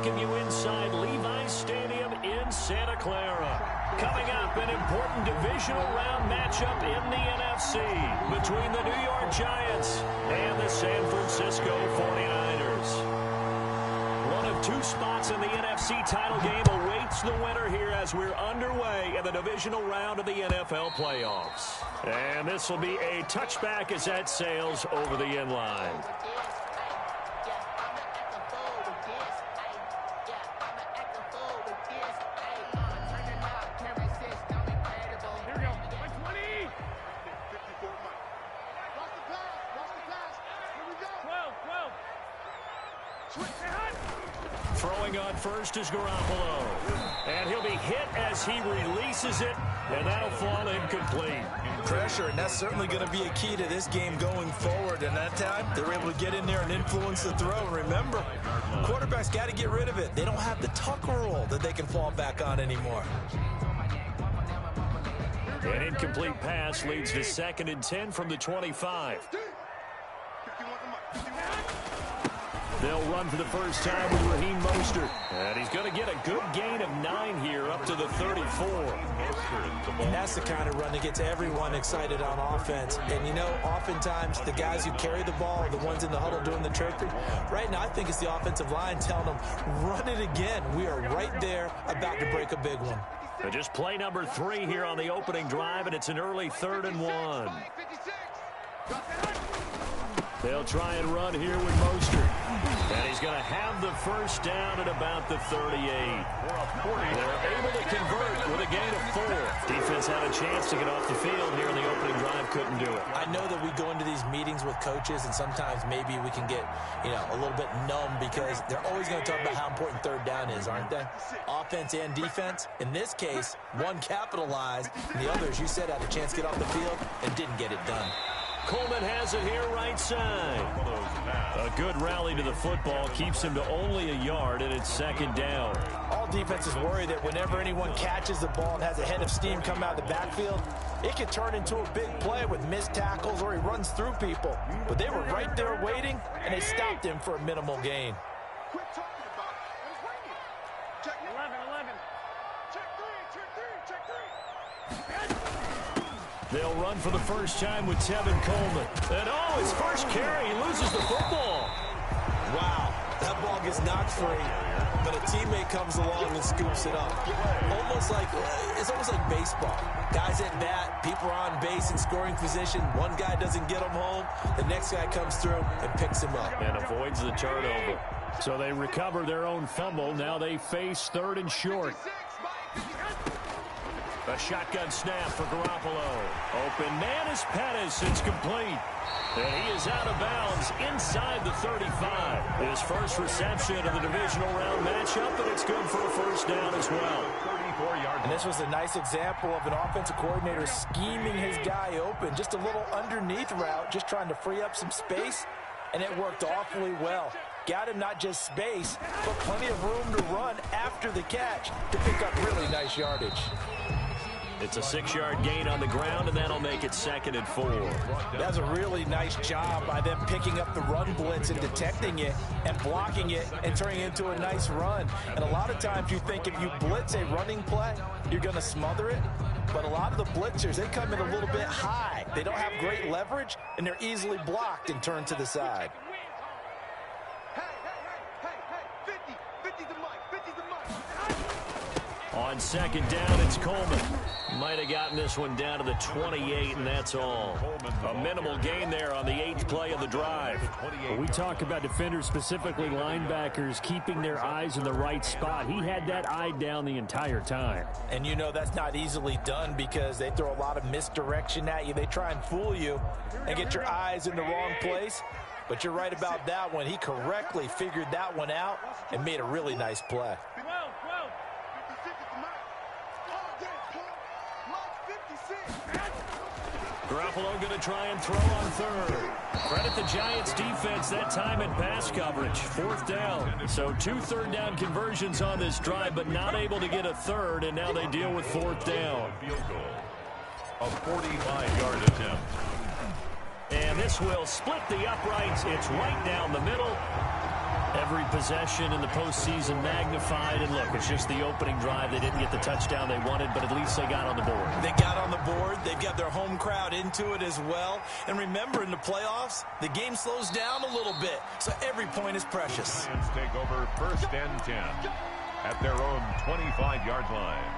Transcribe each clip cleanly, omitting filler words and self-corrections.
welcome you inside Levi's Stadium in Santa Clara. Coming up, an important divisional round matchup in the NFC between the New York Giants and the San Francisco 49ers. One of two spots in the NFC title game awaits the winner here as we're underway in the divisional round of the NFL playoffs. And this will be a touchback as that sails over the end line. Throwing on first is Garoppolo. And he'll be hit as he releases it, and that'll fall incomplete. Pressure, and that's certainly going to be a key to this game going forward. And that time, they were able to get in there and influence the throw. And remember, quarterbacks got to get rid of it. They don't have the tucker roll that they can fall back on anymore. An incomplete pass leads to 2nd and 10 from the 25. They'll run for the first time with Raheem Mostert. And he's going to get a good gain of 9 here up to the 34. And that's the kind of run that gets everyone excited on offense. And, you know, oftentimes the guys who carry the ball are the ones in the huddle doing the trickery. Right now, I think it's the offensive line telling them, run it again. We are right there about to break a big one. So just play number 3 here on the opening drive, and it's an early 3rd and 1. They'll try and run here with Mostert. And he's going to have the first down at about the 38. They're able to convert with a gain of 4. Defense had a chance to get off the field here in the opening drive, couldn't do it. I know that we go into these meetings with coaches, and sometimes maybe we can get, you know, a little bit numb because they're always going to talk about how important 3rd down is, aren't they? Offense and defense. In this case, one capitalized, and the others, you said, had a chance to get off the field and didn't get it done. Coleman has it here right side. A good rally to the football keeps him to only a yard, and it's 2nd down. All defenses worry that whenever anyone catches the ball and has a head of steam come out of the backfield, it can turn into a big play with missed tackles or he runs through people. But they were right there waiting, and they stopped him for a minimal gain. They'll run for the first time with Tevin Coleman. And, oh, his first carry, he loses the football. Wow, that ball gets knocked free, but a teammate comes along and scoops it up. It's almost like baseball. Guys at bat, people are on base in scoring position. One guy doesn't get him home. The next guy comes through and picks him up. And avoids the turnover. So they recover their own fumble. Now they face 3rd and short. A shotgun snap for Garoppolo. Open man is Pettis. It's complete. And he is out of bounds inside the 35. His first reception of the divisional round matchup, and it's good for a first down as well. And this was a nice example of an offensive coordinator scheming his guy open. Just a little underneath route, just trying to free up some space, and it worked awfully well. Got him not just space, but plenty of room to run after the catch to pick up really nice yardage. It's a 6-yard gain on the ground, and that'll make it 2nd and 4. That's a really nice job by them picking up the run blitz and detecting it and blocking it and turning it into a nice run. And a lot of times you think if you blitz a running play, you're going to smother it. But a lot of the blitzers, they come in a little bit high. They don't have great leverage, and they're easily blocked and turned to the side. On 2nd down, it's Coleman. Might have gotten this one down to the 28, and that's all. A minimal gain there on the 8th play of the drive. When we talk about defenders, specifically linebackers, keeping their eyes in the right spot. He had that eye down the entire time. And you know that's not easily done because they throw a lot of misdirection at you. They try and fool you and get your eyes in the wrong place. But you're right about that one. He correctly figured that one out and made a really nice play. Garoppolo going to try and throw on 3rd. Credit the Giants defense that time in pass coverage. 4th down. So 2 3rd down conversions on this drive, but not able to get a 3rd, and now they deal with 4th down. A 45-yard attempt. And this will split the uprights. It's right down the middle. And Every possession in the postseason magnified. And look, it's just the opening drive. They didn't get the touchdown they wanted, but at least they got on the board. They got on the board. They've got their home crowd into it as well. And remember, in the playoffs, the game slows down a little bit, so every point is precious. Lions take over 1st and 10 at their own 25-yard line.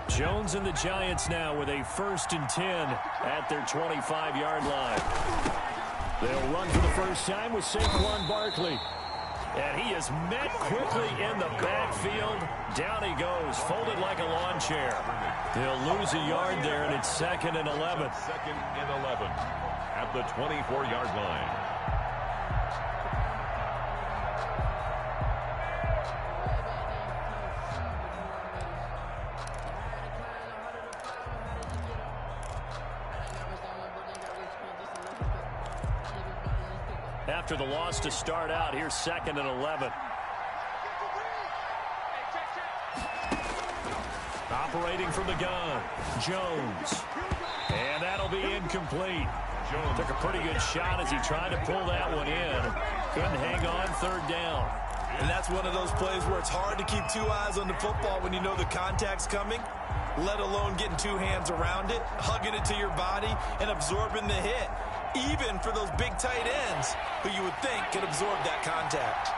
Jones and the Giants now with a 1st and 10 at their 25-yard line. They'll run for the first time with Saquon Barkley. And he is met quickly in the backfield. Down he goes, folded like a lawn chair. He'll lose a yard there, and it's 2nd and 11. 2nd and 11 at the 24-yard line. After the loss to start out, here's 2nd and 11. Operating from the gun, Jones. And that'll be incomplete. Jones took a pretty good shot as he tried to pull that one in. Couldn't hang on 3rd down. And that's one of those plays where it's hard to keep 2 eyes on the football when you know the contact's coming, let alone getting 2 hands around it, hugging it to your body, and absorbing the hit. Even for those big tight ends who you would think could absorb that contact.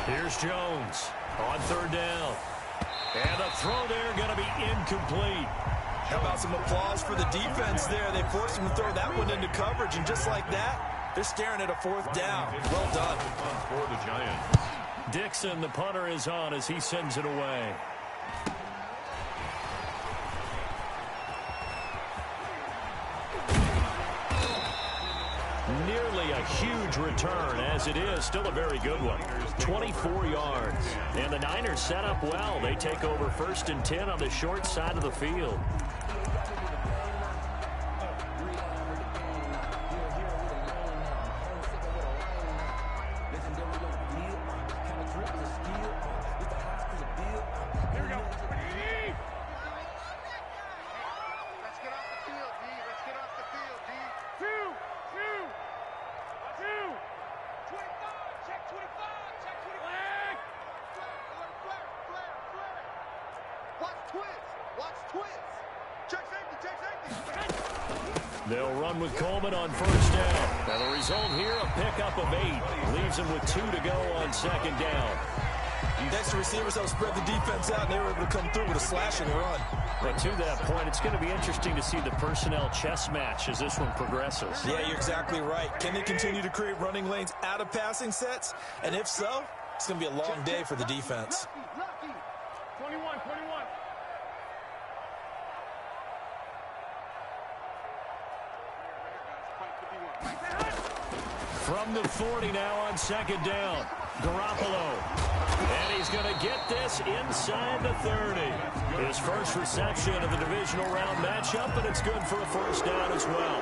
Here's Jones on 3rd down. And the throw there going to be incomplete. How about some applause for the defense there? They forced him to throw that one into coverage, and just like that, they're staring at a 4th down. Well done. For the Giants. Dixon, the punter, is on as he sends it away. Nearly a huge return, as it is still a very good one. 24 yards. And the Niners set up well. They take over 1st and 10 on the short side of the field. They'll run with Coleman on 1st down. Now the result here, a pickup of 8. Leaves them with 2 to go on 2nd down. Next, the receivers have spread the defense out, and they were able to come through with a slashing run. But to that point, it's going to be interesting to see the personnel chess match as this one progresses. Yeah, you're exactly right. Can they continue to create running lanes out of passing sets? And if so, it's going to be a long day for the defense. 21. From the 40 now on 2nd down. Garoppolo. And he's going to get this inside the 30. His first reception of the divisional round matchup, and it's good for a 1st down as well.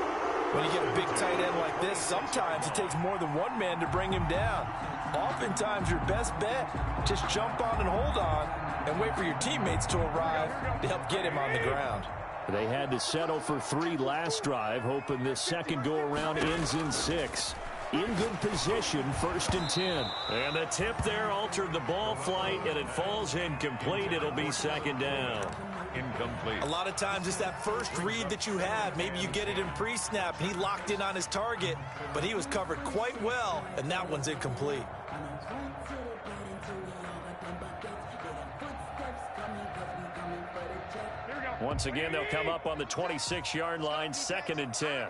When you get a big tight end like this, sometimes it takes more than one man to bring him down. Oftentimes, your best bet, just jump on and hold on and wait for your teammates to arrive to help get him on the ground. They had to settle for 3 last drive, hoping this second go-around ends in 6. In good position, 1st and 10. And the tip there altered the ball flight, and it falls incomplete. It'll be 2nd down. Incomplete. A lot of times it's that first read that you have. Maybe you get it in pre-snap, and he locked in on his target, but he was covered quite well, and that one's incomplete. Once again, they'll come up on the 26-yard line, 2nd and 10.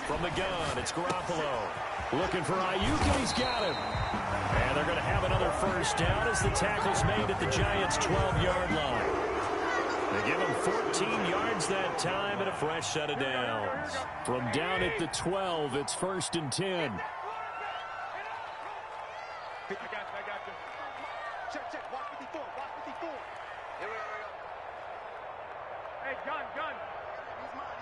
From the gun, it's Garoppolo. Looking for Ayuk, and he's got him. And they're going to have another 1st down as the tackle's made at the Giants' 12-yard line. They give him 14 yards that time and a fresh set of downs. From down at the 12, it's 1st and 10. I got you. Check. Watch 54. Here we go. Hey, gun. He's mine.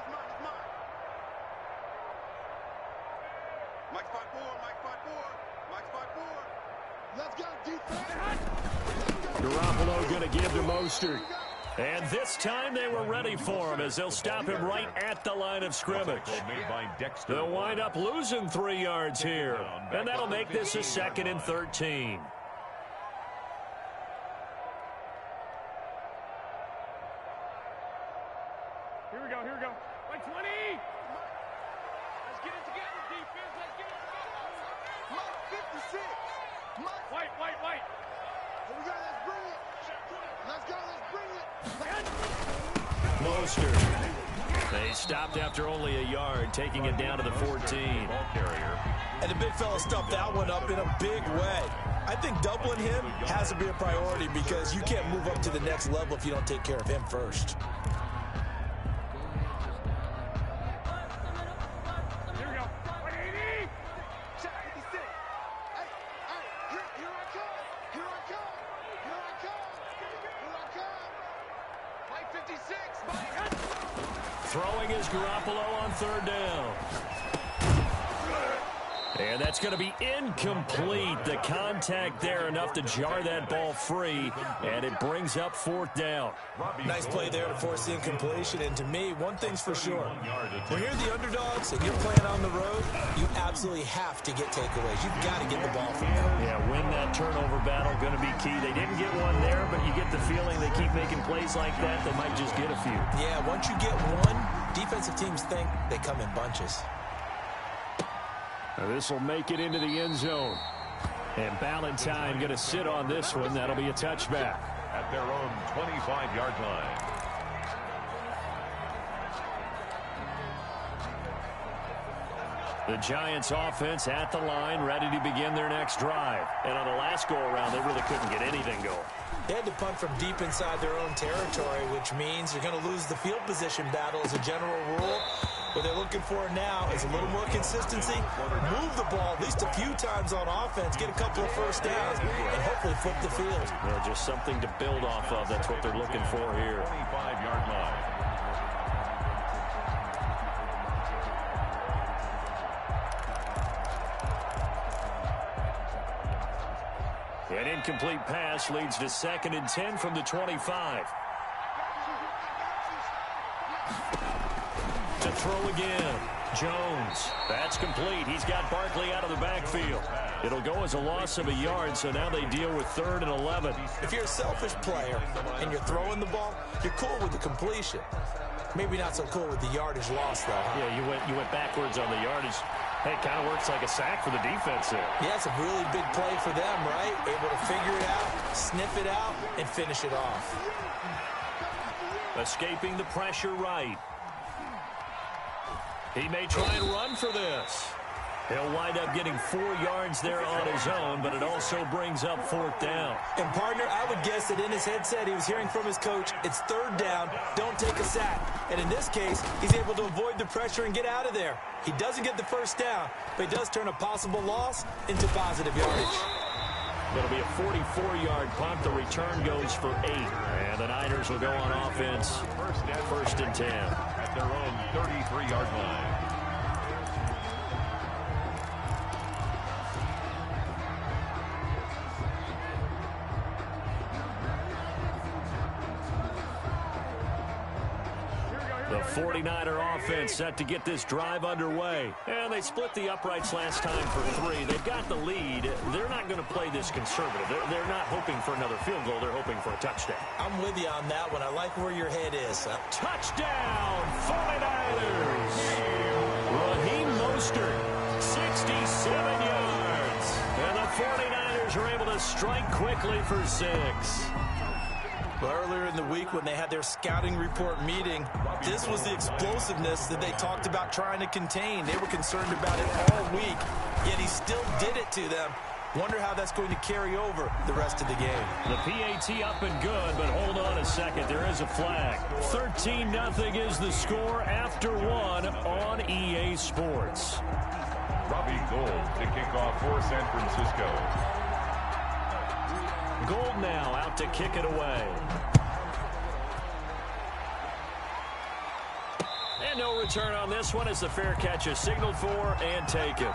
Mike 5-4. Garoppolo going to give to Mostert. And this time they were ready for him as they'll stop him right at the line of scrimmage. They'll wind up losing 3 yards here. And that'll make this a 2nd and 13. Here we go, here we go. Like 20! Let's get it together, defense. Let's get it together. Mike 56. White. Here we go, let's bring it. Let's go, let's bring it. Mostert. They stopped after only a yard, taking it down to the 14. And the big fella stuffed that one up in a big way. I think doubling him has to be a priority because you can't move up to the next level if you don't take care of him first. Here we go. 180. Check 56. Hey, here I come. Here I come. Here I come. Here I come. Mike 56. Mike. Throwing is Garoppolo on 3rd down. And that's going to be incomplete. The contact there enough to jar that ball free, and it brings up 4th down. Nice play there to force the incompletion. And to me, one thing's for sure. When you're the underdogs and you're playing on the road, you absolutely have to get takeaways. You've got to get the ball from them. Yeah, win that turnover battle, going to be key. They didn't get one there, but you get the feeling they keep making plays like that, they might just get a few. Yeah, once you get one, defensive teams think they come in bunches. This will make it into the end zone. And Ballantyne going to sit on this one. That'll be a touchback. At their own 25-yard line. The Giants offense at the line, ready to begin their next drive. And on the last go-around, they really couldn't get anything going. They had to punt from deep inside their own territory, which means you're going to lose the field position battle as a general rule. What they're looking for now is a little more consistency, move the ball at least a few times on offense, get a couple of first downs, and hopefully flip the field. Yeah, just something to build off of. That's what they're looking for here. 25-yard line. An incomplete pass leads to 2nd and 10 from the 25. To throw again. Jones. That's complete. He's got Barkley out of the backfield. It'll go as a loss of a yard, so now they deal with 3rd and 11. If you're a selfish player and you're throwing the ball, you're cool with the completion. Maybe not so cool with the yardage loss, though. Huh? Yeah, you went backwards on the yardage. Hey, it kind of works like a sack for the defense there. Yeah, it's a really big play for them, right? Able to figure it out, sniff it out, and finish it off. Escaping the pressure right. He may try and run for this. He'll wind up getting 4 yards there on his own, but it also brings up 4th down. And, partner, I would guess that in his headset he was hearing from his coach, it's 3rd down, don't take a sack. And in this case, he's able to avoid the pressure and get out of there. He doesn't get the first down, but he does turn a possible loss into positive yardage. It'll be a 44-yard punt. The return goes for 8. And the Niners will go on offense. 1st and 10. At their own 33-yard line. The 49er offense set to get this drive underway. And they split the uprights last time for 3. They've got the lead. They're not going to play this conservative. They're not hoping for another field goal. They're hoping for a touchdown. I'm with you on that one. I like where your head is. Touchdown, 49ers. Raheem Mostert, 67 yards. And the 49ers are able to strike quickly for 6. Well, earlier in the week when they had their scouting report meeting, this was the explosiveness that they talked about trying to contain. They were concerned about it all week, yet he still did it to them. Wonder how that's going to carry over the rest of the game. The PAT up and good, but hold on a second. There is a flag. 13-0 is the score after 1 on EA Sports. Robbie Gould to kick off for San Francisco. Gould now out to kick it away. And no return on this one as the fair catch is signaled for and taken.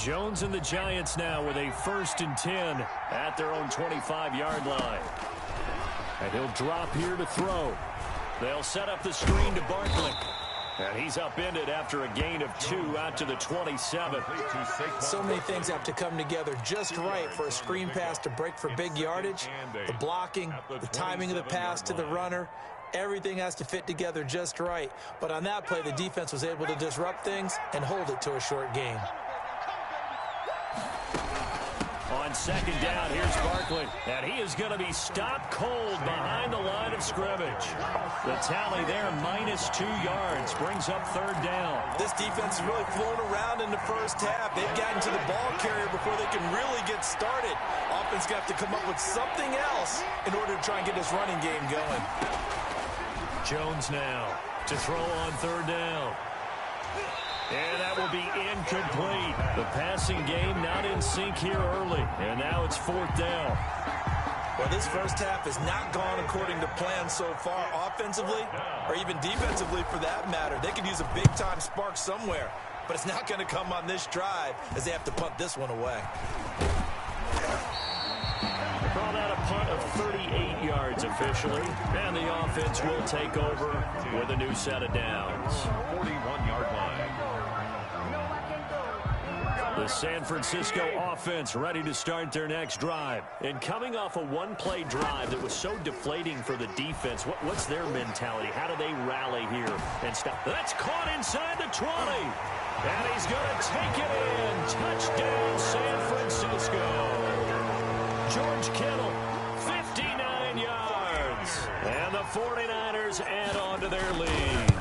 Jones and the Giants now with a 1st and 10 at their own 25-yard line. And he'll drop here to throw. They'll set up the screen to Barkley. And he's upended after a gain of 2 out to the 27. So many things have to come together just right for a screen pass to break for big yardage. The blocking, the timing of the pass to the runner, everything has to fit together just right. But on that play, the defense was able to disrupt things and hold it to a short gain. On 2nd down, here's Barkley. And he is going to be stopped cold behind the line of scrimmage. The tally there, -2 yards, brings up 3rd down. This defense is really flown around in the first half. They've gotten to the ball carrier before they can really get started. Offense got to come up with something else in order to try and get this running game going. Jones now to throw on 3rd down. And that will be incomplete. The passing game not in sync here early. And now it's 4th down. Well, this first half has not gone according to plan so far offensively or even defensively for that matter. They could use a big-time spark somewhere, but it's not going to come on this drive as they have to punt this one away. Called out a punt of 38 yards officially. And the offense will take over with a new set of downs. 41-yard line. The San Francisco offense ready to start their next drive. And coming off a one-play drive that was so deflating for the defense, what's their mentality? How do they rally here and stop? That's caught inside the 20. And he's going to take it in. Touchdown, San Francisco. George Kittle, 59 yards. And the 49ers add on to their lead.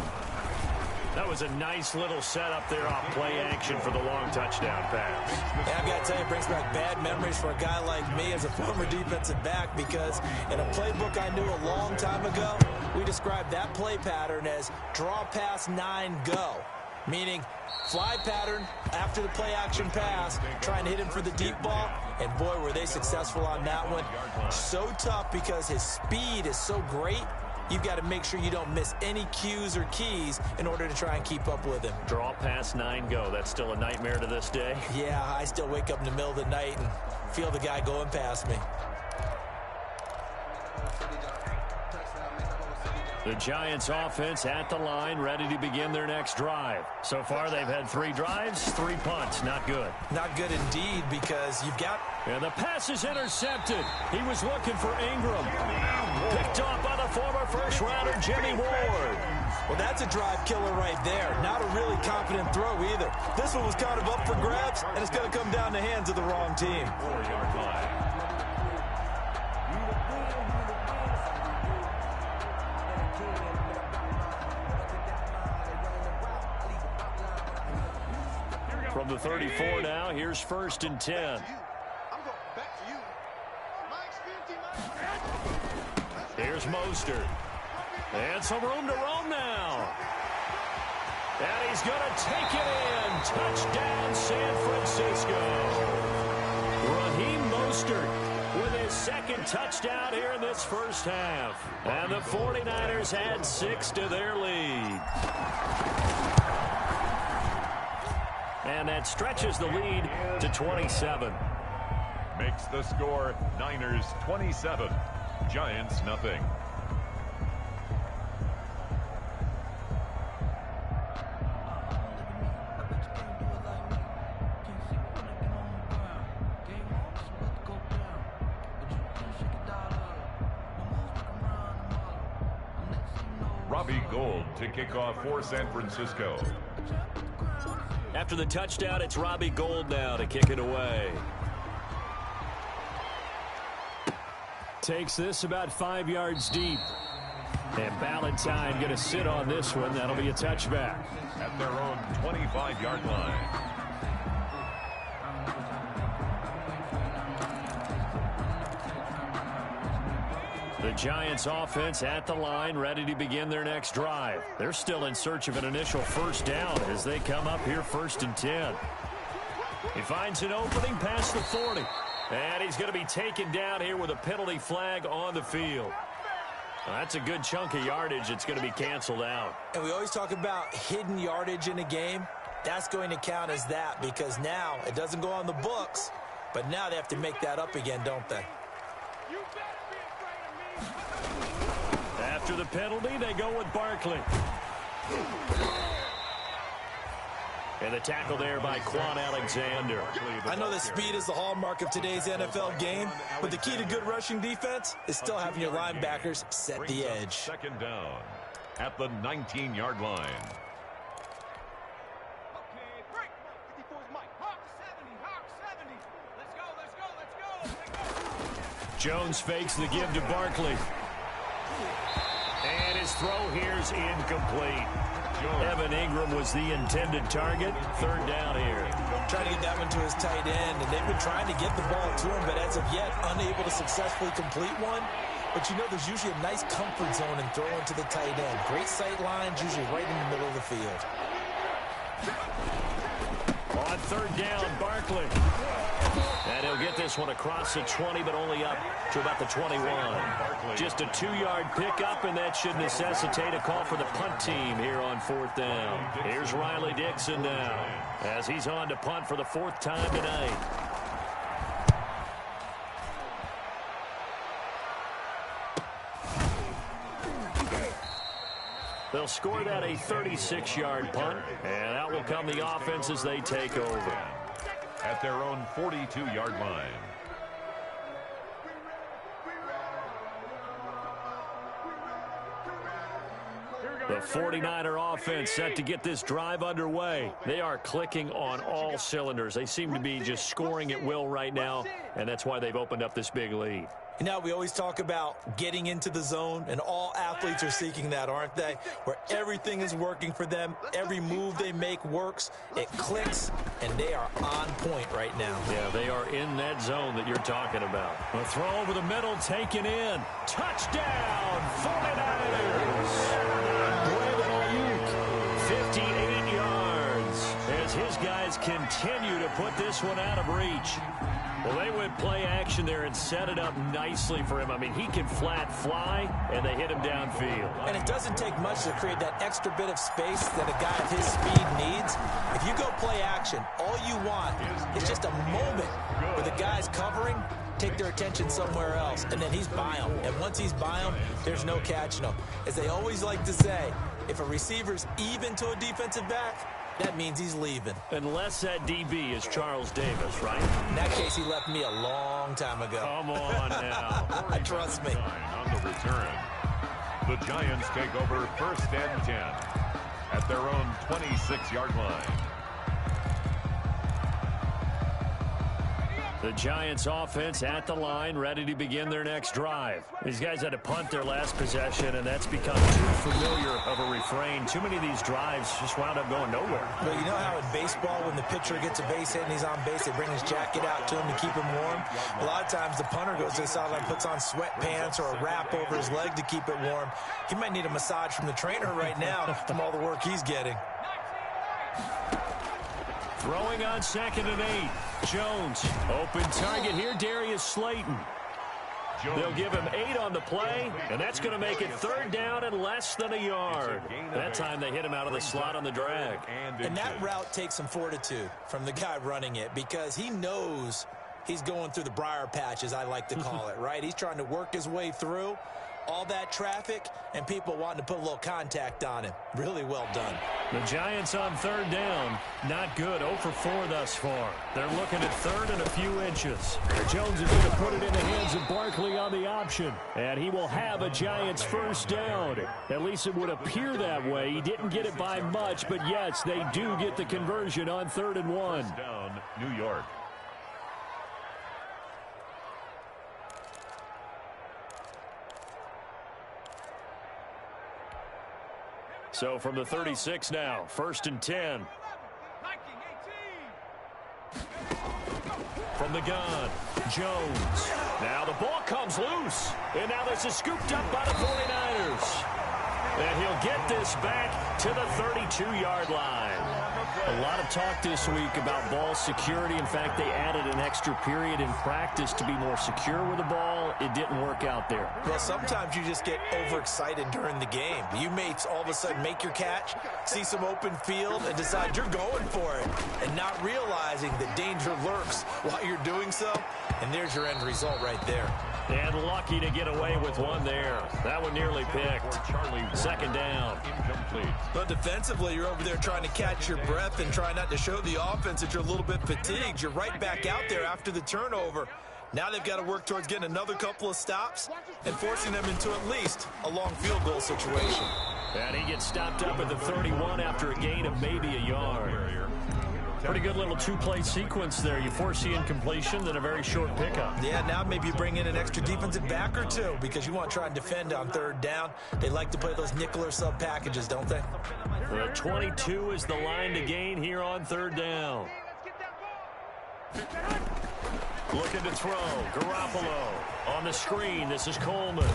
That was a nice little setup there off play action for the long touchdown pass. Yeah, I've got to tell you, it brings back bad memories for a guy like me as a former defensive back because in a playbook I knew a long time ago, we described that play pattern as draw pass 9 go, meaning fly pattern after the play action pass, trying to hit him for the deep ball, and boy, were they successful on that one. So tough because his speed is so great. You've got to make sure you don't miss any cues or keys in order to try and keep up with him. Draw pass 9 go. That's still a nightmare to this day. Yeah, I still wake up in the middle of the night and feel the guy going past me. The Giants offense at the line, ready to begin their next drive. So far, they've had 3 drives, 3 punts. Not good. Not good indeed because you've got... And the pass is intercepted. He was looking for Ingram. Picked off by the former first-rounder Jimmy Ward. Well, that's a drive killer right there. Not a really confident throw either. This one was kind of up for grabs, and it's going to come down the hands of the wrong team. 4-yard line. From the 34 now, here's 1st and 10. Here's Mostert. And some room to roam now. And he's going to take it in. Touchdown, San Francisco. Raheem Mostert with his 2nd touchdown here in this first half. And the 49ers add 6 to their lead. And that stretches the lead to 27. Makes the score Niners 27, Giants nothing. Robbie Gould to kick off for San Francisco. After the touchdown, it's Robbie Gould now to kick it away. Takes this about 5 yards deep. And Ballantyne going to sit on this one. That'll be a touchback. At their own 25-yard line. The Giants offense at the line, ready to begin their next drive. They're still in search of an initial first down as they come up here 1st and 10. He finds an opening past the 40. And he's going to be taken down here with a penalty flag on the field. Well, that's a good chunk of yardage. It's going to be canceled out. And we always talk about hidden yardage in a game. that's going to count as that, because now it doesn't go on the books, but now they have to make that up again, don't they? You better be afraid of me. After the penalty, they go with Barkley. And the tackle there by Quan Alexander. I know that speed is the hallmark of today's NFL game, but the key to good rushing defense is still having your linebackers set the edge. Second down at the 19-yard line. Okay, break. 54's Mike. Hawk 70. Hawk 70. Let's go, let's go, let's go, let's go. Jones fakes the give to Barkley. And his throw here's incomplete. Evan Ingram was the intended target. Third down here. Trying to get that one to his tight end, and they've been trying to get the ball to him, but as of yet, unable to successfully complete one. But you know, there's usually a nice comfort zone in throwing to the tight end. Great sight lines, usually right in the middle of the field. On third down, Barkley. And he'll get this one across the 20, but only up to about the 21. Just a 2-yard pickup, and that should necessitate a call for the punt team here on fourth down. Here's Riley Dixon now, as he's on to punt for the 4th time tonight. They'll score that a 36-yard punt, and out will come the offense as they take over. At their own 42-yard line. The 49er offense set to get this drive underway. They are clicking on all cylinders. They seem to be just scoring at will right now, and that's why they've opened up this big lead. You know, we always talk about getting into the zone, and all athletes are seeking that, aren't they? Where everything is working for them, every move they make works, it clicks, and they are on point right now. Yeah, they are in that zone that you're talking about. A throw over the middle, taken in. Touchdown, 49ers! 58 yards as his guys continue to put this one out of reach. Well, they went play action there and set it up nicely for him. I mean, he can flat fly, and they hit him downfield. And it doesn't take much to create that extra bit of space that a guy of his speed needs. If you go play action, all you want is just a moment where the guy's covering, take their attention somewhere else, and then he's by him. And once he's by him, there's no catching him. As they always like to say, if a receiver's even to a defensive back, that means he's leaving. Unless that DB is Charles Davis, right? In that case, he left me a long time ago. Come on now. Trust me. On the return, the Giants take over 1st and 10 at their own 26-yard line. The Giants offense at the line, ready to begin their next drive. These guys had to punt their last possession, and that's become too familiar of a refrain. Too many of these drives just wound up going nowhere. Well, you know how in baseball, when the pitcher gets a base hit and he's on base, they bring his jacket out to him to keep him warm? A lot of times the punter goes to the sideline, puts on sweatpants or a wrap over his leg to keep it warm. He might need a massage from the trainer right now from all the work he's getting. Throwing on 2nd and 8. Jones, open target here, Darius Slayton. They'll give him 8 on the play, and that's going to make it 3rd down and less than a yard. That time they hit him out of the slot on the drag. And that route takes some fortitude from the guy running it, because he knows he's going through the briar patch, as I like to call it, right? He's trying to work his way through all that traffic and people wanting to put a little contact on him. Really well done. The Giants on 3rd down. Not good. 0 for 4 thus far. They're looking at 3rd and a few inches. Jones is going to put it in the hands of Barkley on the option. And he will have a Giants 1st down. At least it would appear that way. He didn't get it by much, but yes, they do get the conversion on 3rd and 1. Down, New York. So from the 36 now, 1st and 10. From the gun, Jones. Now the ball comes loose. And now this is scooped up by the 49ers. And he'll get this back to the 32-yard line. A lot of talk this week about ball security. In fact, they added an extra period in practice to be more secure with the ball. It didn't work out there. Well, sometimes you just get overexcited during the game. You may all of a sudden make your catch, see some open field, and decide you're going for it, and not realizing that danger lurks while you're doing so. And there's your end result right there. And lucky to get away with one there. That one nearly picked. Second down. Incomplete. But defensively, you're over there trying to catch your breath and try not to show the offense that you're a little bit fatigued. You're right back out there after the turnover. Now they've got to work towards getting another couple of stops and forcing them into at least a long field goal situation. And he gets stopped up at the 31 after a gain of maybe a yard. Pretty good little two-play sequence there. You force the incompletion, then a very short pickup. Yeah, now maybe you bring in an extra defensive back or two because you want to try and defend on third down. They like to play those nickel or sub packages, don't they? The 22 is the line to gain here on third down. Looking to throw. Garoppolo on the screen. This is Coleman.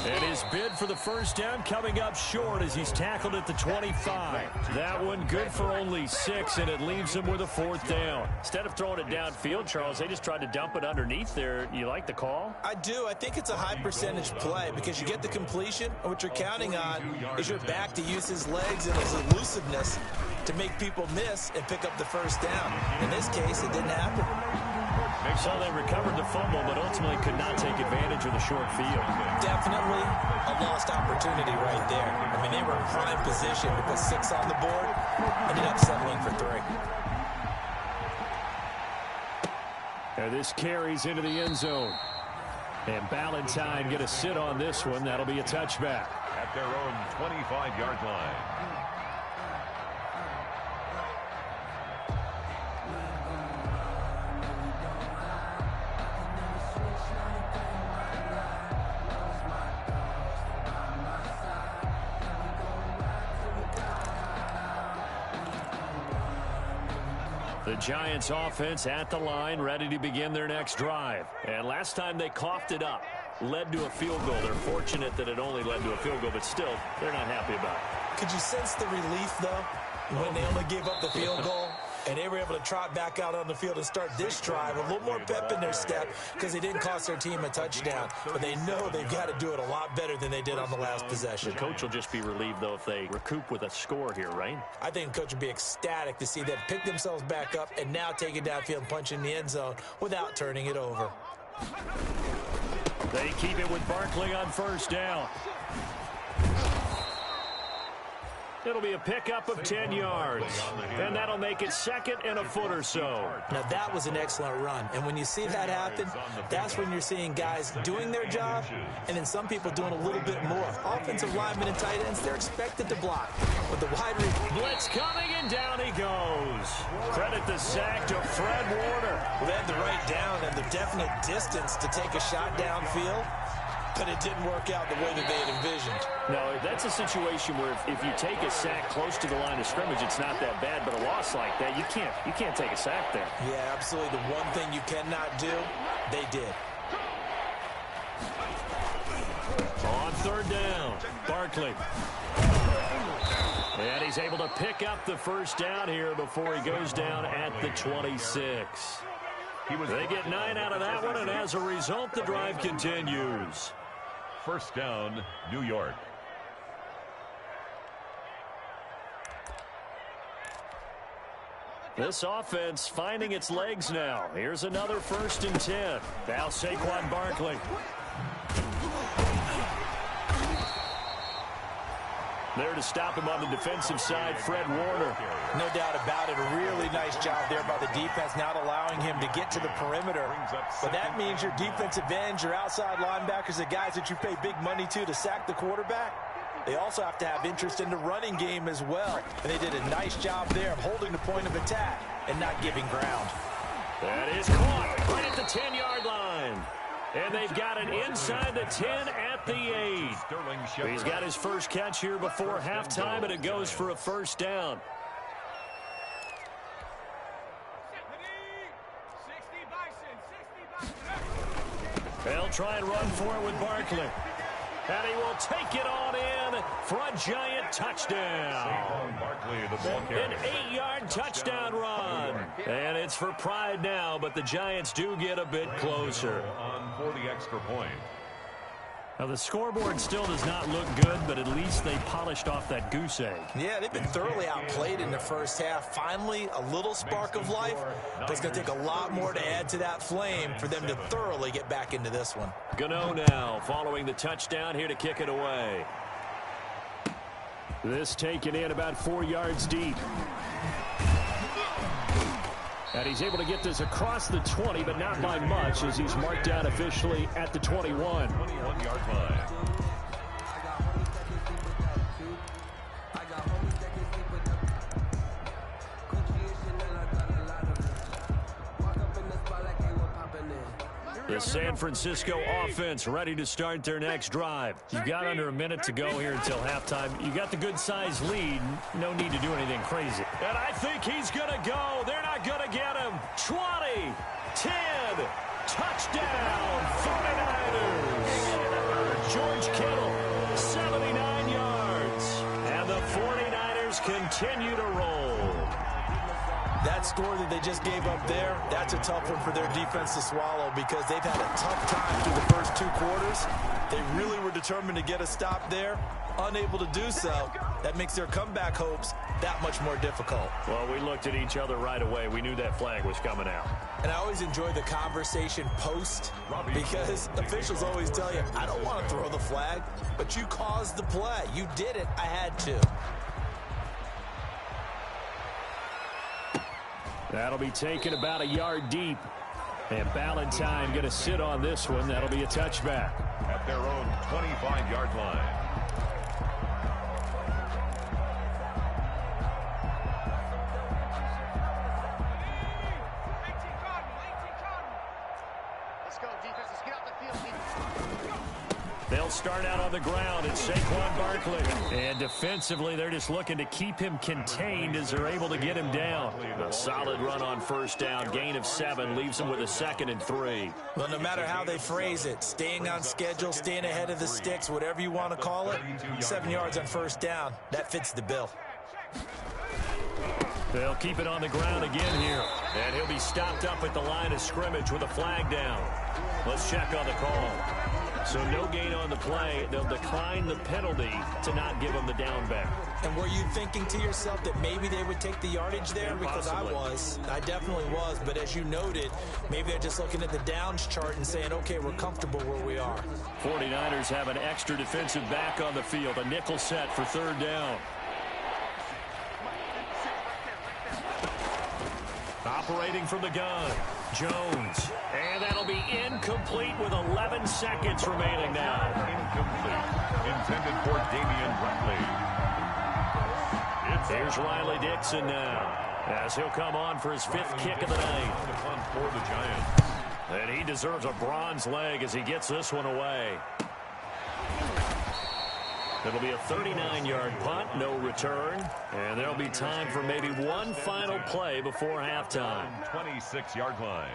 And his bid for the first down coming up short as he's tackled at the 25. That one good for only 6, and it leaves him with a fourth down. Instead of throwing it downfield, Charles, they just tried to dump it underneath there. You like the call? I do. I think it's a high percentage play because you get the completion, and what you're counting on is your back to use his legs and his elusiveness to make people miss and pick up the first down. In this case, it didn't happen. So they recovered the fumble, but ultimately could not take advantage of the short field. Definitely a lost opportunity right there. I mean, they were in prime position to put 6 on the board, ended up settling for 3. And this carries into the end zone. And Ballantyne going to sit on this one. That'll be a touchback. At their own 25-yard line. The Giants offense at the line, ready to begin their next drive. And last time they coughed it up, led to a field goal. They're fortunate that it only led to a field goal, but still, they're not happy about it. Could you sense the relief, though, when they only gave up the field goal? And they were able to trot back out on the field and start this drive. A little more pep in their step because they didn't cost their team a touchdown. But they know they've got to do it a lot better than they did on the last possession. The coach will just be relieved, though, if they recoup with a score here, right? I think the coach would be ecstatic to see them pick themselves back up and now take it downfield and punch in the end zone without turning it over. They keep it with Barkley on first down. It'll be a pickup of 10 yards, and that'll make it second and a foot or so. Now, that was an excellent run, and when you see that happen, that's when you're seeing guys doing their job, and then some people doing a little bit more. Offensive linemen and tight ends, they're expected to block. But the wide receiver... Blitz coming, and down he goes. Credit the sack to Fred Warner. Well, they had the right down and the definite distance to take a shot downfield, but it didn't work out the way that they had envisioned. No, that's a situation where if you take a sack close to the line of scrimmage, it's not that bad, but a loss like that, you can't take a sack there. Yeah, absolutely. The one thing you cannot do, they did. On third down, Barkley. And he's able to pick up the first down here before he goes down at the 26. They get 9 out of that one, and as a result, the drive continues. First down, New York. This offense finding its legs now. Here's another 1st and 10. Now Saquon Barkley. There to stop him on the defensive side, Fred Warner. No doubt about it. A really nice job there by the defense, not allowing him to get to the perimeter. But that means your defensive ends, your outside linebackers, the guys that you pay big money to sack the quarterback, they also have to have interest in the running game as well. And they did a nice job there of holding the point of attack and not giving ground. That is caught right at the 10-yard line. And they've got it inside the 10 at the 8. He's got his first catch here before halftime, and it goes for a first down. They'll try and run for it with Barkley. And he will take it on in for a Giant touchdown. An 8-yard touchdown run. And it's for pride now, but the Giants do get a bit closer. On for the extra point. Now, the scoreboard still does not look good, but at least they polished off that goose egg. Yeah, they've been thoroughly outplayed in the first half. Finally, a little spark of life, but it's going to take a lot more to add to that flame for them to thoroughly get back into this one. Gano now following the touchdown here to kick it away. This taken in about 4 yards deep. And he's able to get this across the 20, but not by much, as he's marked down officially at the 21. 21-yard line. The San Francisco offense ready to start their next drive. You've got under a minute to go here until halftime. You got the good-sized lead. No need to do anything crazy. And I think he's going to go. They're not going to get him. 20, 10, touchdown, 49ers. George Kittle, 79 yards. And the 49ers continue to roll. That score that they just gave up there, that's a tough one for their defense to swallow because they've had a tough time through the first 2 quarters. They really were determined to get a stop there, unable to do so. That makes their comeback hopes that much more difficult. Well, we looked at each other right away. We knew that flag was coming out. And I always enjoy the conversation post because officials always tell you, I don't want to throw the flag, but you caused the play. You did it. I had to. That'll be taken about a yard deep. And Ballantyne going to sit on this one. That'll be a touchback. At their own 25-yard line. Let's go, defense. Let's get out the field. They'll start out on the ground. It's Saquon Barkley. And defensively, they're just looking to keep him contained as they're able to get him down. A solid run on first down. Gain of 7 leaves them with a 2nd and 3. Well, no matter how they phrase it, staying on schedule, staying ahead of the sticks, whatever you want to call it, 7 yards on first down, that fits the bill. They'll keep it on the ground again here. And he'll be stopped up at the line of scrimmage with a flag down. Let's check on the call. So no gain on the play. They'll decline the penalty to not give them the down back. And were you thinking to yourself that maybe they would take the yardage there? Because I definitely was. But as you noted, maybe they're just looking at the downs chart and saying, okay, we're comfortable where we are. 49ers have an extra defensive back on the field. A nickel set for 3rd down. Operating from the gun, Jones. And that'll be incomplete with 11 seconds remaining now. Incomplete. Intended for Damian Bradley. Here's Riley Dixon now, as he'll come on for his 5th kick of the night. For the Giants. And he deserves a bronze leg as he gets this one away. It'll be a 39-yard punt, no return. And there'll be time for maybe one final play before halftime. 26-yard line.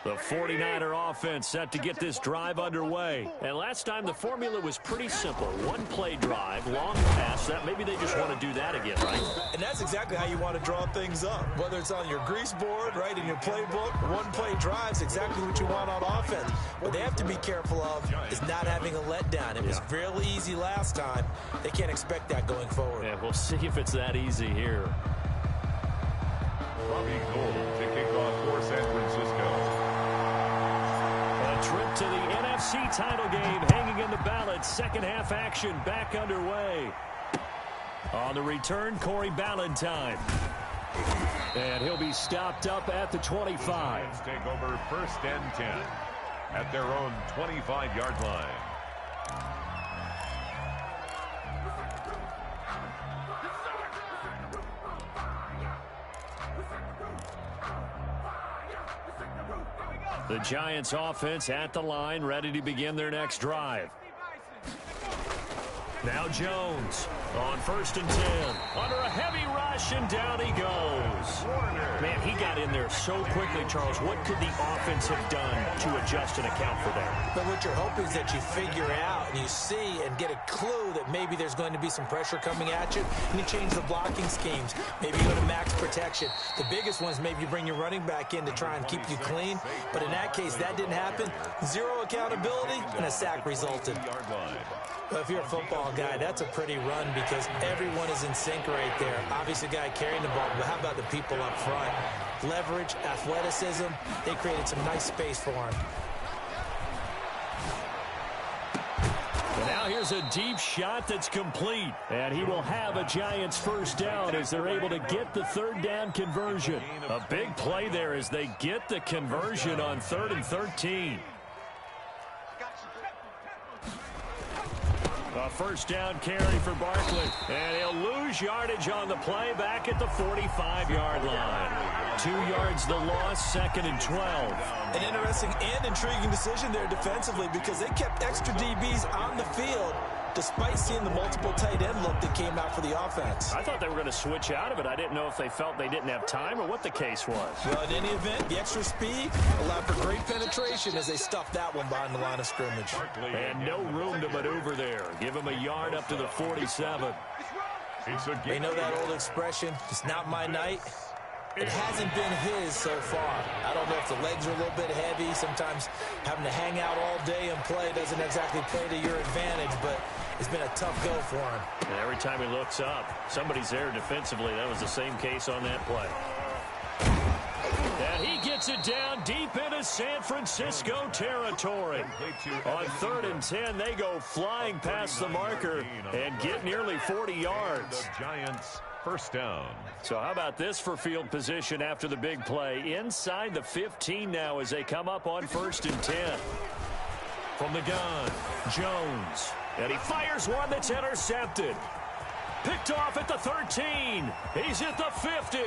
The 49er offense set to get this drive underway. And last time the formula was pretty simple. One play drive, long pass. That maybe they just want to do that again, right? And that's exactly how you want to draw things up. Whether it's on your grease board, right, in your playbook, one play drive's exactly what you want on offense. What they have to be careful of is not having a letdown. It was fairly easy last time. They can't expect that going forward. And we'll see if it's that easy here. Robbie Gould to kick off for San Francisco. A trip to the NFC title game hanging in the balance. Second half action back underway. On the return, Corey Ballantyne. And he'll be stopped up at the 25. Giants take over 1st and 10 at their own 25-yard line. The Giants offense at the line, ready to begin their next drive. Now Jones on 1st and 10. Under a heavy rush, and down he goes. Man, he got in there so quickly, Charles. What could the offense have done to adjust and account for that? But what you're hoping is that you figure out and you see and get a clue that maybe there's going to be some pressure coming at you, and you change the blocking schemes. Maybe you go to max protection. The biggest one is maybe you bring your running back in to try and keep you clean. But in that case, that didn't happen. Zero accountability, and a sack resulted. Well, if you're a football guy, that's a pretty run because everyone is in sync right there. Obviously, the guy carrying the ball, but how about the people up front? Leverage, athleticism, they created some nice space for him. And now here's a deep shot that's complete. And he will have a Giants first down as they're able to get the 3rd down conversion. A big play there as they get the conversion on 3rd and 13. A first down carry for Barkley. And he'll lose yardage on the play back at the 45-yard line. 2 yards the loss, 2nd and 12. An interesting and intriguing decision there defensively because they kept extra DBs on the field despite seeing the multiple tight end look that came out for the offense. I thought they were going to switch out of it. I didn't know if they felt they didn't have time or what the case was. Well, in any event, the extra speed allowed for great penetration as they stuffed that one behind the line of scrimmage. And no room to maneuver there. Give him a yard up to the 47. They know that old expression, it's not my night. It hasn't been his so far. I don't know if the legs are a little bit heavy. Sometimes having to hang out all day and play doesn't exactly play to your advantage, but it's been a tough go for him. And every time he looks up, somebody's there defensively. That was the same case on that play. And he gets it down deep into San Francisco territory. On 3rd and 10, they go flying past the marker and get nearly 40 yards. The Giants first down. So how about this for field position after the big play? Inside the 15 now as they come up on 1st and 10. From the gun, Jones. And he fires one that's intercepted. Picked off at the 13. He's at the 50.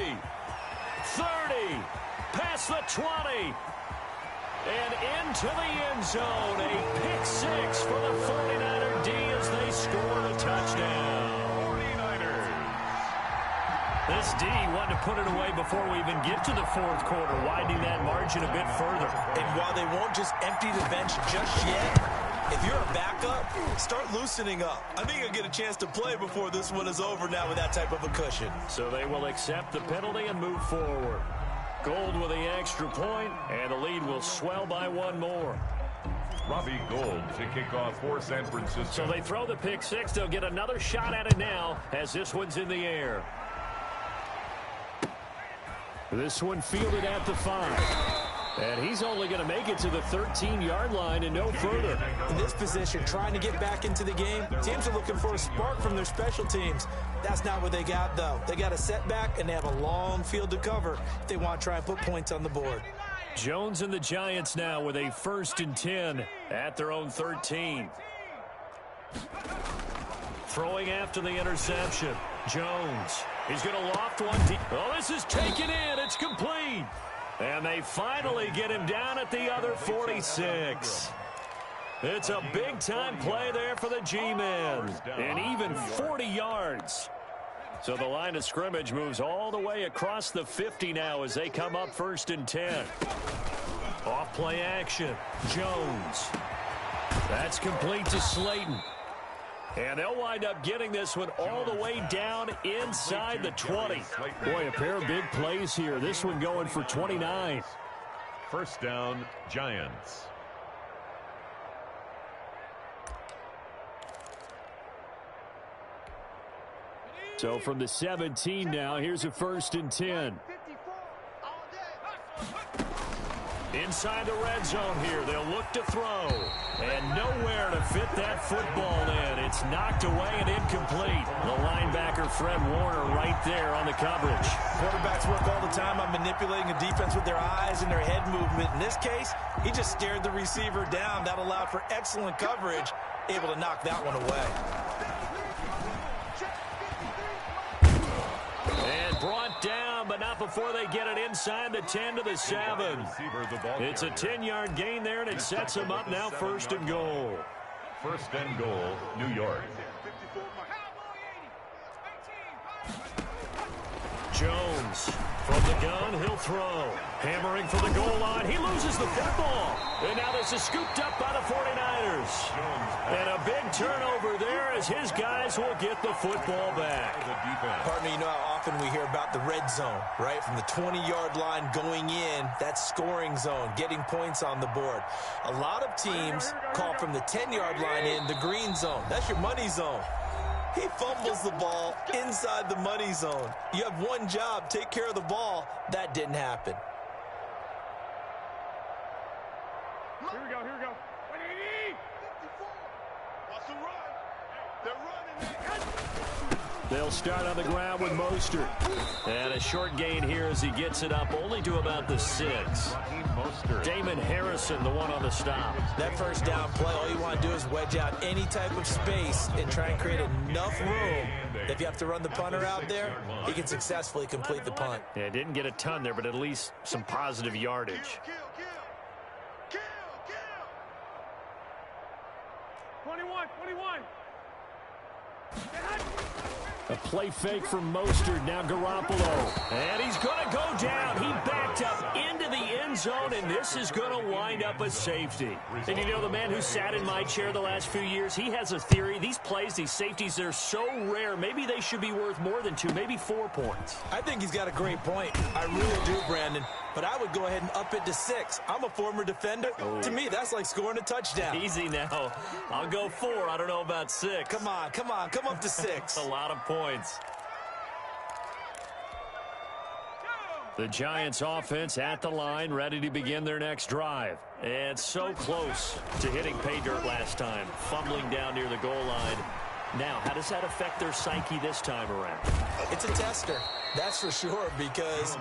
30. Past the 20. And into the end zone. A pick 6 for the 49er D as they score the touchdown. This D wanted to put it away before we even get to the 4th quarter, widening that margin a bit further. And while they won't just empty the bench just yet, if you're a backup, start loosening up. I think you'll get a chance to play before this one is over now with that type of a cushion. So they will accept the penalty and move forward. Gold with the extra point, and the lead will swell by 1 more. Robbie Gould to kick off for San Francisco. So they throw the pick 6. They'll get another shot at it now as this one's in the air. This one fielded at the 5. And he's only going to make it to the 13-yard line and no further. In this position, trying to get back into the game, teams are looking for a spark from their special teams. That's not what they got, though. They got a setback, and they have a long field to cover if they want to try and put points on the board. Jones and the Giants now with a 1st and 10 at their own 13. Throwing after the interception. Jones. He's going to loft one deep. Oh, this is taken in. It's complete. And they finally get him down at the other 46. It's a big-time play there for the G-men. And even 40 yards. So the line of scrimmage moves all the way across the 50 now as they come up 1st and 10. Off play action. Jones. That's complete to Slayton. And they'll wind up getting this one all the way down inside the 20. Boy, a pair of big plays here. This one going for 29. First down, Giants. So from the 17 now, here's a 1st and 10. Inside the red zone here, they'll look to throw. And nowhere to fit that football in. It's knocked away and incomplete. The linebacker, Fred Warner, right there on the coverage. Quarterbacks work all the time on manipulating a defense with their eyes and their head movement. In this case, he just stared the receiver down. That allowed for excellent coverage, able to knock that one away. And brought down, but not before they get it inside the 10 to the 7. It's a 10-yard gain there, and it sets them up now 1st and goal. 1st and goal, New York. Jones. From the gun, he'll throw. Hammering for the goal line. He loses the football. And now this is scooped up by the 49ers. And a big turnover there as his guys will get the football back. Partner, you know how often we hear about the red zone, right? From the 20-yard line going in, that's scoring zone, getting points on the board. A lot of teams call from the 10-yard line in the green zone. That's your money zone. He fumbles the ball inside the money zone. You have one job, take care of the ball. That didn't happen. Here we go. 180. 54. What's the run? They're running. They'll start on the ground with Mostert. And a short gain here as he gets it up only to about the 6. Damon Harrison, the one on the stop. That first down play, all you want to do is wedge out any type of space and try and create enough room. If you have to run the punter out there, he can successfully complete the punt. Yeah, didn't get a ton there, but at least some positive yardage. Kill. 21. A play fake from Mostert, now Garoppolo. And he's going to go down. He backed up into the end zone, and this is going to wind up a safety. And you know, the man who sat in my chair the last few years, he has a theory. These plays, these safeties, they're so rare. Maybe they should be worth more than 2, maybe 4 points. I think he's got a great point. I really do, Brandon. But I would go ahead and up it to 6. I'm a former defender. To me, that's like scoring a touchdown. Easy now. I'll go 4. I don't know about 6. Come on. Come up to 6. A lot of points. The Giants offense at the line, ready to begin their next drive. And so close to hitting pay dirt last time. Fumbling down near the goal line. Now, how does that affect their psyche this time around? It's a tester, that's for sure, because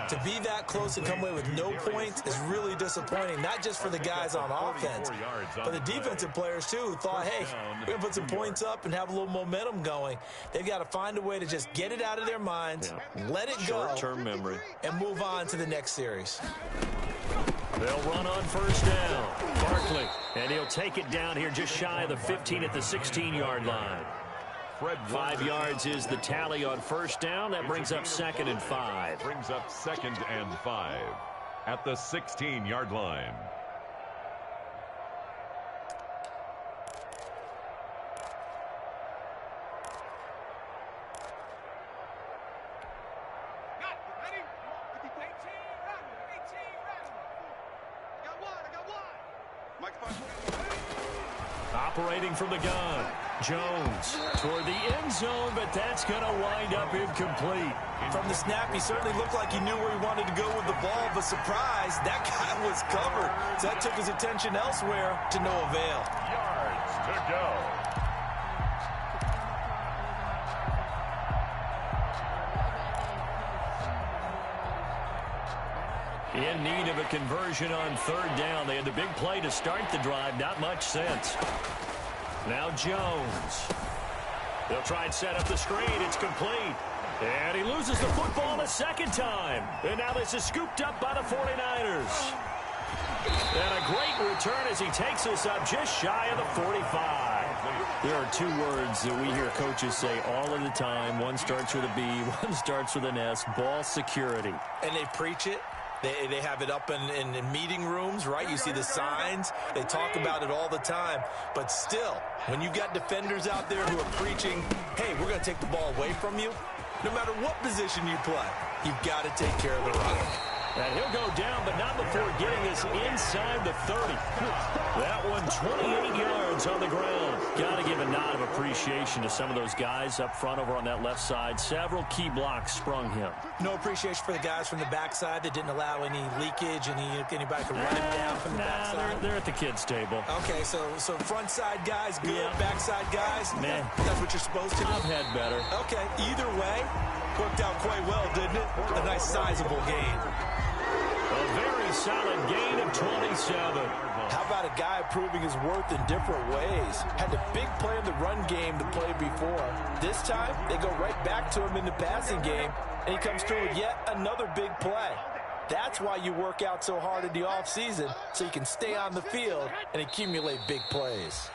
to be that close and come away with no points is really disappointing, not just for the guys on offense, but the defensive players, too, who thought, hey, we're going to put some points up and have a little momentum going. They've got to find a way to just get it out of their minds, let it go, short-term memory, and move on to the next series. They'll run on first down. Barkley, and he'll take it down here just shy of the 15 at the 16-yard line. 5 yards is the tally on first down. That brings up 2nd and 5. Brings up 2nd and 5 at the 16-yard line. Operating from the gun. Jones toward the end zone, but that's going to wind up incomplete. From the snap, he certainly looked like he knew where he wanted to go with the ball, but surprise, that guy was covered. So that took his attention elsewhere to no avail. Yards to go. In need of a conversion on third down. They had the big play to start the drive. Not much sense. Now Jones. They'll try and set up the screen. It's complete. And he loses the football a second time. And now this is scooped up by the 49ers. And a great return as he takes us up just shy of the 45. There are 2 words that we hear coaches say all of the time. One starts with a B, one starts with an S. Ball security. And they preach it. They have it up in meeting rooms, right? You see the signs. They talk about it all the time. But still, when you've got defenders out there who are preaching, hey, we're going to take the ball away from you, no matter what position you play, you've got to take care of the run. And he'll go down, but not before getting us inside the 30. That one 28 yards on the ground. Got to give a nod of appreciation to some of those guys up front over on that left side. Several key blocks sprung him. No appreciation for the guys from the backside that didn't allow any leakage, anybody could run him down from the backside. They're at the kids' table. Okay, so front side guys good, backside guys, man, that's what you're supposed to do. I've had better. Okay, either way, worked out quite well, didn't it? A nice sizable gain. A very solid gain of 27. How about a guy proving his worth in different ways? Had the big play in the run game to play before. This time, they go right back to him in the passing game, and he comes through with yet another big play. That's why you work out so hard in the offseason, so you can stay on the field and accumulate big plays.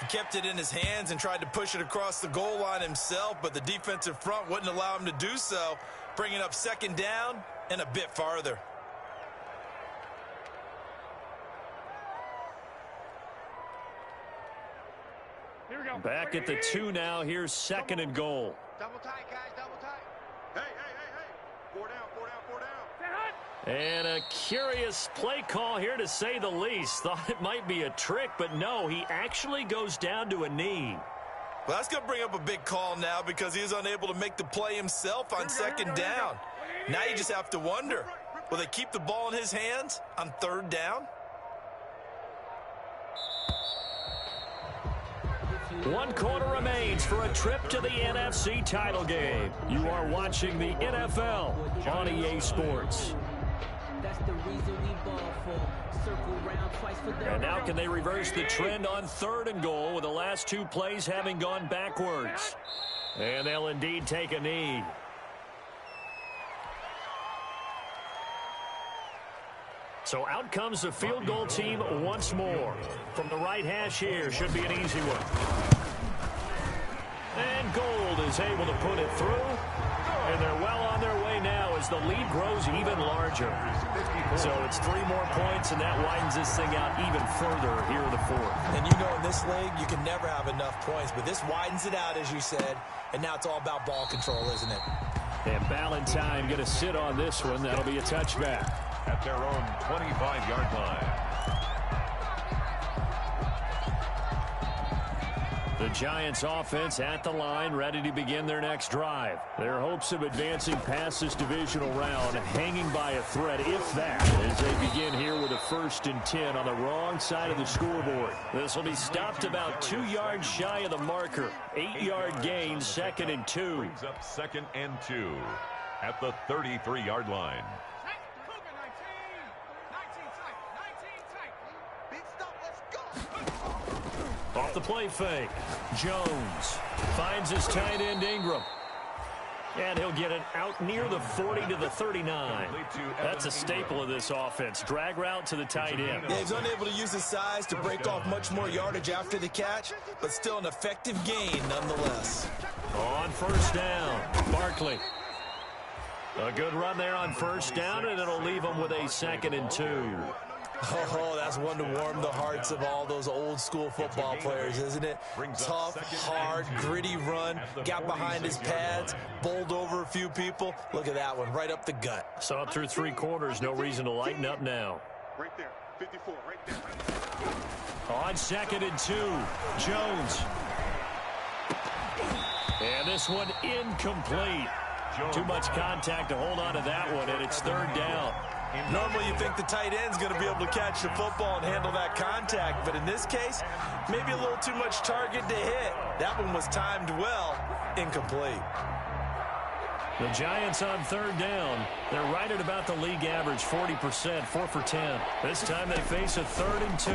He kept it in his hands and tried to push it across the goal line himself, but the defensive front wouldn't allow him to do so. bringing up second down and a bit farther. Here we go. Back at the 2 now. Here's second and goal. Double tight, guys, double tight. Hey. 4 down, 4 down, 4 down. And a curious play call here, to say the least. Thought it might be a trick, but no, he actually goes down to a knee. Well, that's going to bring up a big call now because he is unable to make the play himself on second down. Now you just have to wonder, will they keep the ball in his hands on third down? One quarter remains for a trip to the NFC title game. You are watching the NFL on EA Sports. That's the reason we ball for. Circle round twice for that. And now can they reverse the trend on third and goal with the last 2 plays having gone backwards? And they'll indeed take a knee. So out comes the field goal team once more. From the right hash here, should be an easy one. And Gold is able to put it through. And they're well on their way now as the lead grows even larger. So it's 3 more points, and that widens this thing out even further here in the 4th. And you know, in this league, you can never have enough points, but this widens it out, as you said, and now it's all about ball control, isn't it? And Ballantyne going to sit on this one. That'll be a touchback. At their own 25-yard line. The Giants offense at the line, ready to begin their next drive. Their hopes of advancing past this divisional round hanging by a thread, if that, as they begin here with a 1st and 10 on the wrong side of the scoreboard. This will be stopped about 2 yards shy of the marker. 8-yard gain, 2nd and 2. Brings up 2nd and 2 at the 33-yard line. Off the play fake, Jones finds his tight end Ingram. And he'll get it out near the 40 to the 39. That's a staple of this offense. Drag route to the tight end. Yeah, he's unable to use his size to break off much more yardage after the catch, but still an effective gain nonetheless. On 1st down, Barkley. A good run there on 1st down, and it'll leave him with a 2nd and 2. Oh, that's one to warm the hearts of all those old school football players, isn't it? Tough, hard, gritty run, got behind his pads, bowled over a few people. Look at that one, right up the gut. Saw it through 3 quarters, no reason to lighten up now. Right there, 54, right there. On 2nd and 2, Jones. And this one incomplete. Too much contact to hold on to that one, and it's 3rd down. Normally you think the tight end's going to be able to catch the football and handle that contact, but in this case, maybe a little too much target to hit. That one was timed well, incomplete. The Giants on 3rd down. They're right at about the league average, 40%, 4 for 10. This time they face a 3rd and 2.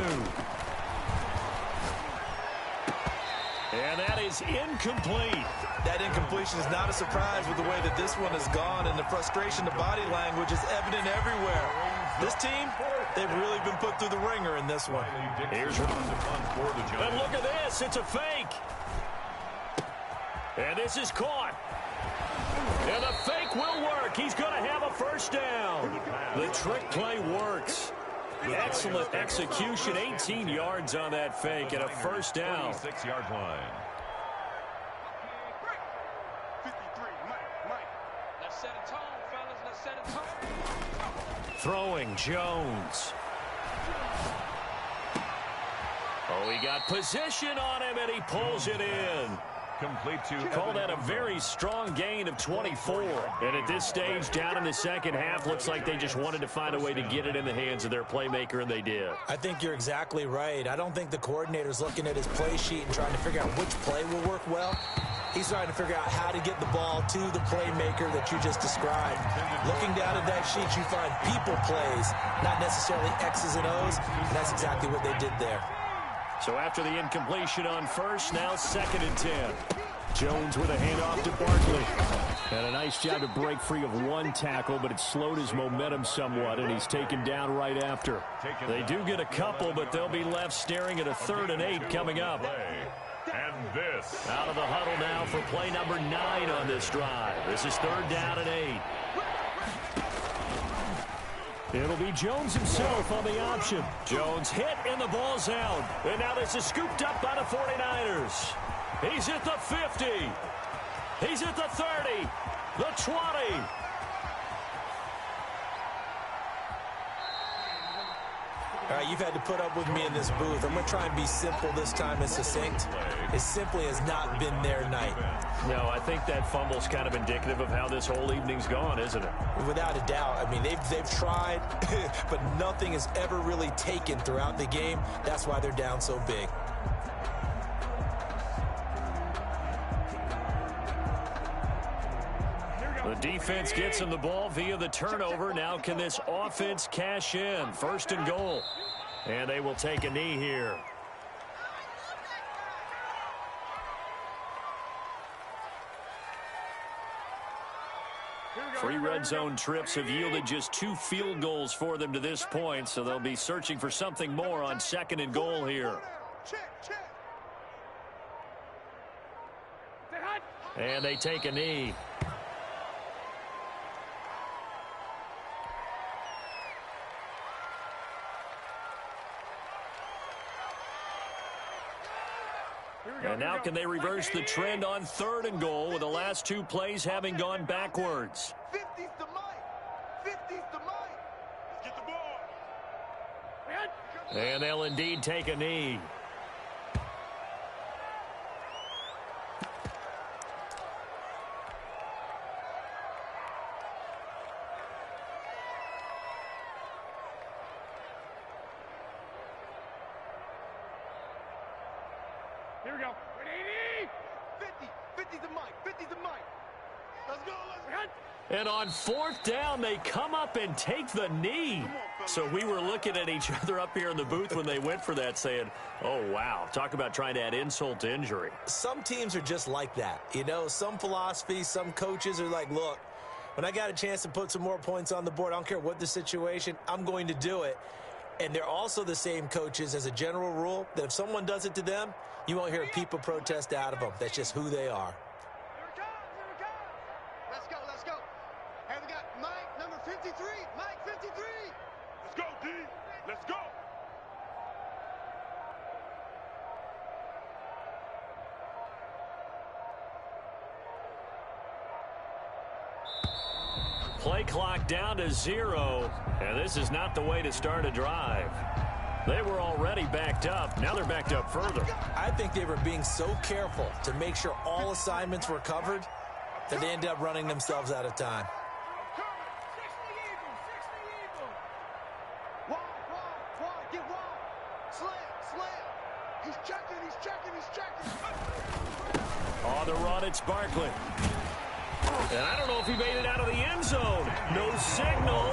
And that is incomplete. That incompletion is not a surprise with the way that this one has gone, and the frustration, the body language is evident everywhere. This team, they've really been put through the ringer in this one. Here's one. And look at this. It's a fake. And this is caught. And the fake will work. He's going to have a 1st down. The trick play works. Excellent execution. 18 yards on that fake and a 1st down. 6-yard line. 53, Mike. Let's set a tone, fellas. Let's set a tone. Throwing Jones. Oh, he got position on him, and he pulls it in. Complete to Call that a very strong gain of 24. And at this stage, down in the 2nd half, looks like they just wanted to find a way to get it in the hands of their playmaker, and they did. I think you're exactly right. I don't think the coordinator's looking at his play sheet and trying to figure out which play will work well. He's trying to figure out how to get the ball to the playmaker that you just described. Looking down at that sheet, you find people plays, not necessarily X's and O's, and that's exactly what they did there. So after the incompletion on 1st, now 2nd and 10. Jones with a handoff to Barkley. And a nice job to break free of 1 tackle, but it slowed his momentum somewhat, and he's taken down right after. They do get a couple, but they'll be left staring at a 3rd and 8 coming up. And this. Out of the huddle now for play number 9 on this drive. This is 3rd down and 8. It'll be Jones himself on the option. Jones hit and the ball's out. And now this is scooped up by the 49ers. He's at the 50. He's at the 30. The 20. All right, you've had to put up with me in this booth. I'm going to try and be simple this time and succinct. It simply has not been their night. No, I think that fumble's kind of indicative of how this whole evening's gone, isn't it? Without a doubt. I mean, they've tried, but nothing has ever really taken throughout the game. That's why they're down so big. The defense gets him the ball via the turnover. Now can this offense cash in? 1st and goal. And they will take a knee here. 3 red zone trips have yielded just 2 field goals for them to this point, so they'll be searching for something more on 2nd and goal here. And they take a knee. And now can they reverse the trend on 3rd and goal with the last 2 plays having gone backwards? 50's the mic. 50's the mic. Let's get the ball. And they'll indeed take a knee. Here we go. 80. 50. 50's the mic. 50's the mic. Let's go. Let's go. And on 4th down, they come up and take the knee. So we were looking at each other up here in the booth when they went for that saying, oh, wow, talk about trying to add insult to injury. Some teams are just like that. You know, some philosophies, some coaches are like, look, when I got a chance to put some more points on the board, I don't care what the situation, I'm going to do it. And they're also the same coaches as a general rule that if someone does it to them, you won't hear a people protest out of them. That's just who they are. Here it comes. Here it comes. Let's go. Let's go. Hey, we got Mike, number 53. Mike, 53. Let's go, D. Let's go. Play clock down to 0, and this is not the way to start a drive. They were already backed up. Now they're backed up further. I think they were being so careful to make sure all assignments were covered that they ended up running themselves out of time. Get wide. Slam. He's checking. On the run, it's Barkley. And I don't know if he made it out of the end zone. No signal.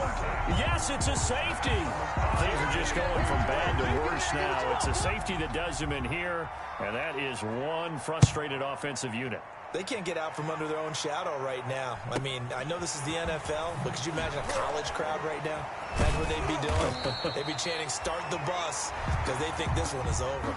Yes, it's a safety. Things are just going from bad to worse now. It's a safety that does him in here, and that is one frustrated offensive unit. They can't get out from under their own shadow right now. I mean, I know this is the NFL, but could you imagine a college crowd right now? That's what they'd be doing. They'd be chanting, start the bus, because they think this one is over.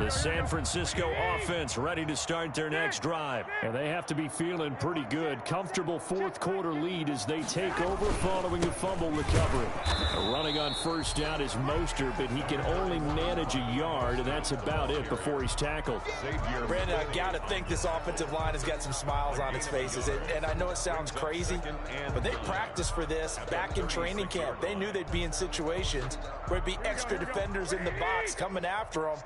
San Francisco offense ready to start their next drive. And they have to be feeling pretty good. Comfortable 4th quarter lead as they take over following a fumble recovery. Running on 1st down is Mostert, but he can only manage a yard, and that's about it before he's tackled. Brandon, I got to think this offensive line has got some smiles on its faces. And I know it sounds crazy, but they practiced for this back in training camp. They knew they'd be in situations where there'd be extra defenders in the box coming after them,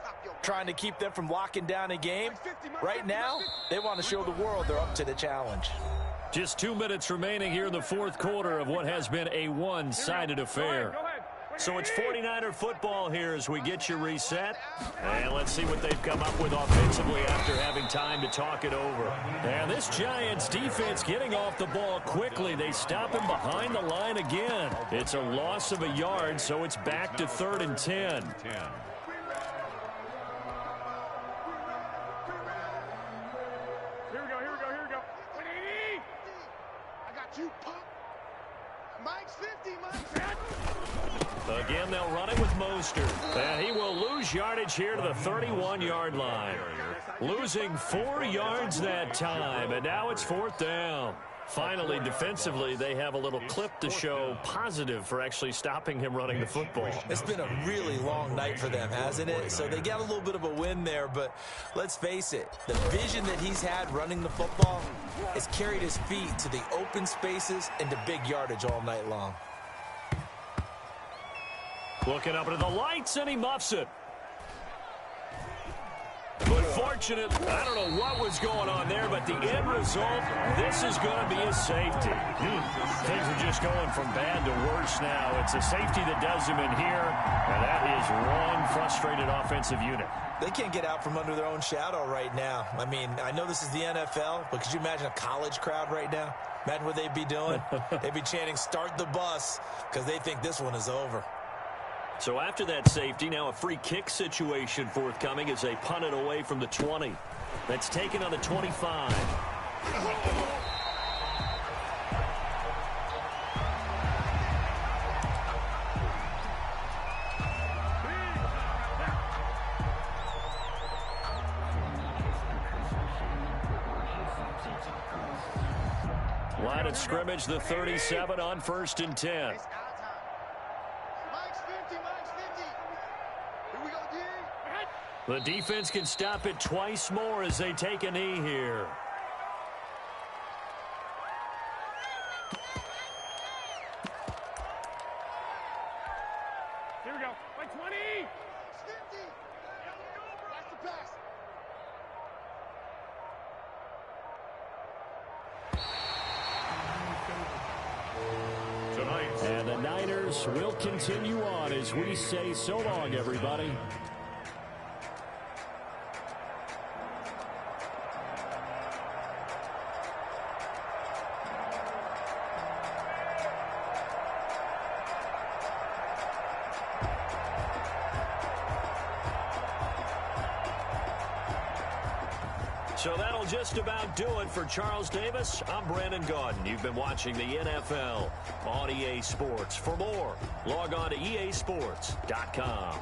trying to keep them from locking down a game. Right now, they want to show the world they're up to the challenge. Just 2 minutes remaining here in the 4th quarter of what has been a one-sided affair. Go ahead. So it's 49er football here as we get you reset. And let's see what they've come up with offensively after having time to talk it over. And this Giants defense getting off the ball quickly. They stop him behind the line again. It's a loss of a yard, so it's back to 3rd and 10. Here we go. 180. I got you, punk. Mike's 50, Mike's. Again, they'll run it with Mostert. And he will lose yardage here to the 31-yard line. Losing 4 yards that time, and now it's 4th down. Finally, defensively, they have a little clip to show positive for actually stopping him running the football. It's been a really long night for them, hasn't it? So they got a little bit of a win there, but let's face it, the vision that he's had running the football has carried his feet to the open spaces and to big yardage all night long. Looking up into the lights, and he muffs it. But fortunate, I don't know what was going on there, but the end result, this is going to be a safety. Things are just going from bad to worse now. It's a safety that does him in here, and that is one frustrated offensive unit. They can't get out from under their own shadow right now. I mean, I know this is the NFL, but could you imagine a college crowd right now? Imagine what they'd be doing. They'd be chanting, "Start the bus," because they think this one is over. So after that safety, now a free kick situation forthcoming as they punt it away from the 20. That's taken on the 25. Line of scrimmage, the 37 on 1st and 10. The defense can stop it twice more as they take a knee here. Here we go. 20. 50. That's the pass. And the Niners will continue on as we say so long, everybody. So that'll just about do it for Charles Davis. I'm Brandon Gaudin. You've been watching the NFL on EA Sports. For more, log on to easports.com.